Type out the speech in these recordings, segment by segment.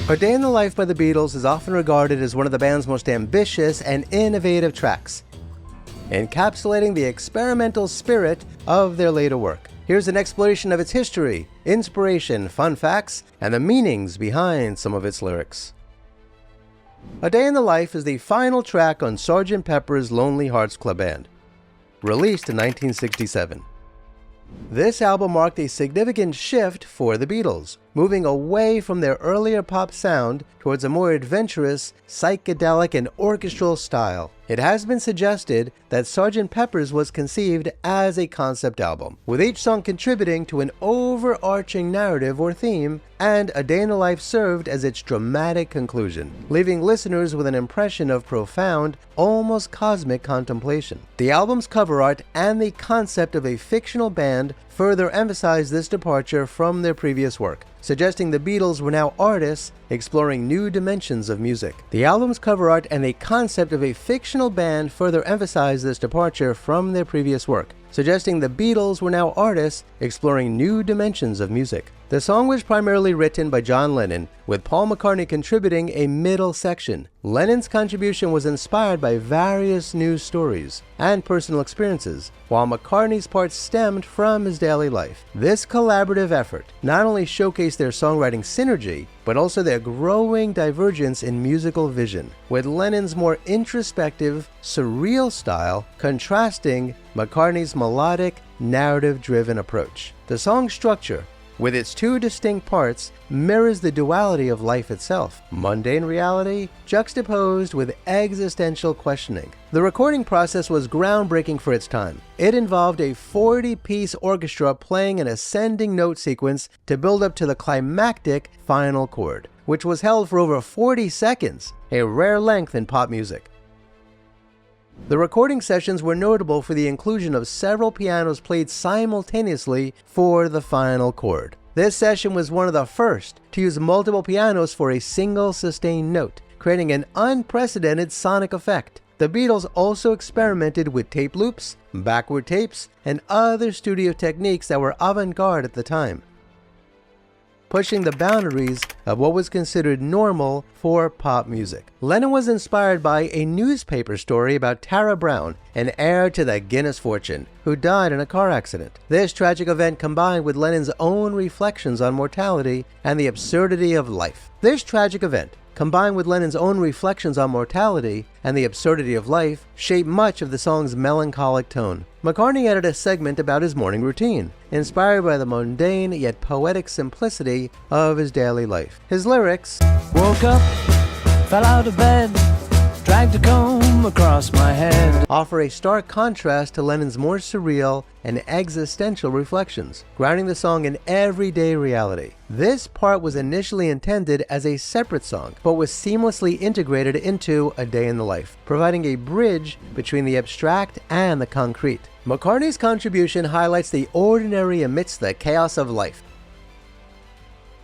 A Day in the Life by the Beatles is often regarded as one of the band's most ambitious and innovative tracks, encapsulating the experimental spirit of their later work. Here's an exploration of its history, inspiration, fun facts, and the meanings behind some of its lyrics. A Day in the Life is the final track on Sgt. Pepper's Lonely Hearts Club Band, released in 1967. This album marked a significant shift for the Beatles, moving away from their earlier pop sound towards a more adventurous, psychedelic, and orchestral style. It has been suggested that Sgt. Pepper's was conceived as a concept album, with each song contributing to an overarching narrative or theme, and A Day in the Life served as its dramatic conclusion, leaving listeners with an impression of profound, almost cosmic contemplation. The album's cover art and the concept of a fictional band further emphasize this departure from their previous work, suggesting the Beatles were now artists exploring new dimensions of music. The album's cover art and the concept of a fictional band further emphasize this departure from their previous work, suggesting the Beatles were now artists exploring new dimensions of music. The song was primarily written by John Lennon, with Paul McCartney contributing a middle section. Lennon's contribution was inspired by various news stories and personal experiences, while McCartney's part stemmed from his daily life. This collaborative effort not only showcased their songwriting synergy, but also their growing divergence in musical vision, with Lennon's more introspective, surreal style contrasting McCartney's melodic, narrative-driven approach. The song's structure, with its two distinct parts, mirrors the duality of life itself, mundane reality juxtaposed with existential questioning. The recording process was groundbreaking for its time. It involved a 40-piece orchestra playing an ascending note sequence to build up to the climactic final chord, which was held for over 40 seconds, a rare length in pop music. The recording sessions were notable for the inclusion of several pianos played simultaneously for the final chord. This session was one of the first to use multiple pianos for a single sustained note, creating an unprecedented sonic effect. The Beatles also experimented with tape loops, backward tapes, and other studio techniques that were avant-garde at the time, pushing the boundaries of what was considered normal for pop music. Lennon was inspired by a newspaper story about Tara Brown, an heir to the Guinness fortune, who died in a car accident. This tragic event combined with Lennon's own reflections on mortality and the absurdity of life. Shaped much of the song's melancholic tone. McCartney added a segment about his morning routine, inspired by the mundane yet poetic simplicity of his daily life. His lyrics, Woke up, fell out of bed, dragged a comb across my head, offer a stark contrast to Lennon's more surreal and existential reflections, grounding the song in everyday reality. This part was initially intended as a separate song, but was seamlessly integrated into A Day in the Life, providing a bridge between the abstract and the concrete. McCartney's contribution highlights the ordinary amidst the chaos of life,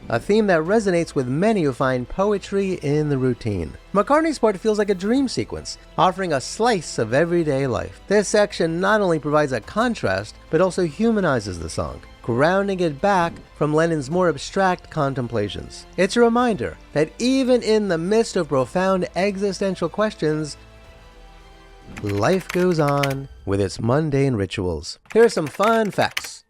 a theme that resonates with many who find poetry in the routine. McCartney's part feels like a dream sequence, offering a slice of everyday life. This section not only provides a contrast, but also humanizes the song, grounding it back from Lennon's more abstract contemplations. It's a reminder that even in the midst of profound existential questions, life goes on with its mundane rituals. Here are some fun facts.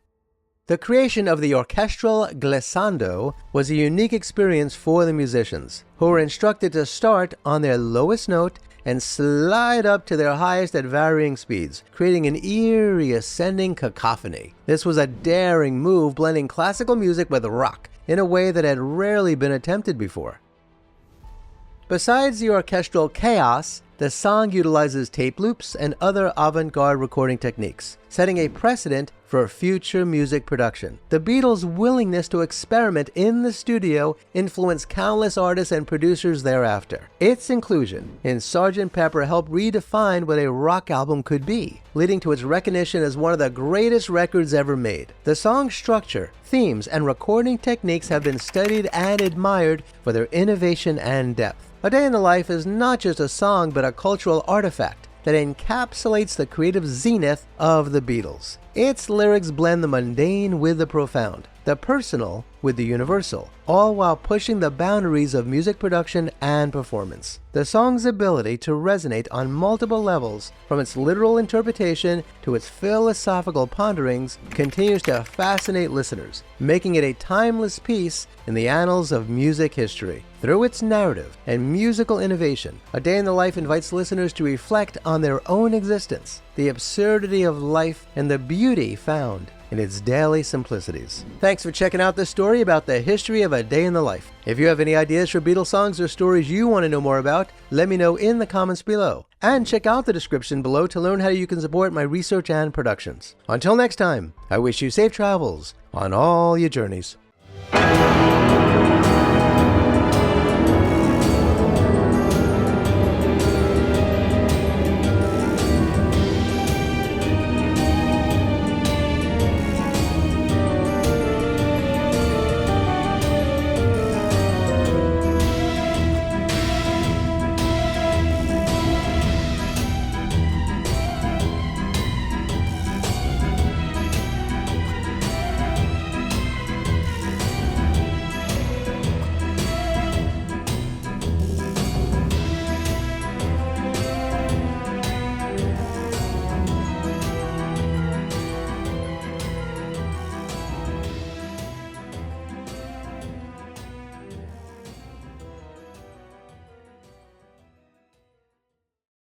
The creation of the orchestral glissando was a unique experience for the musicians, who were instructed to start on their lowest note and slide up to their highest at varying speeds, creating an eerie ascending cacophony. This was a daring move, blending classical music with rock in a way that had rarely been attempted before. Besides the orchestral chaos, the song utilizes tape loops and other avant-garde recording techniques, setting a precedent for future music production. The Beatles' willingness to experiment in the studio influenced countless artists and producers thereafter. Its inclusion in Sgt. Pepper helped redefine what a rock album could be, leading to its recognition as one of the greatest records ever made. The song's structure, themes, and recording techniques have been studied and admired for their innovation and depth. A Day in the Life is not just a song, but a cultural artifact that encapsulates the creative zenith of the Beatles. Its lyrics blend the mundane with the profound, the personal with the universal, all while pushing the boundaries of music production and performance. The song's ability to resonate on multiple levels, from its literal interpretation to its philosophical ponderings, continues to fascinate listeners, making it a timeless piece in the annals of music history. Through its narrative and musical innovation, A Day in the Life invites listeners to reflect on their own existence, the absurdity of life, and the beauty found in its daily simplicities. Thanks for checking out this story about the history of A Day in the Life. If you have any ideas for Beatles songs or stories you want to know more about, let me know in the comments below. And check out the description below to learn how you can support my research and productions. Until next time, I wish you safe travels on all your journeys.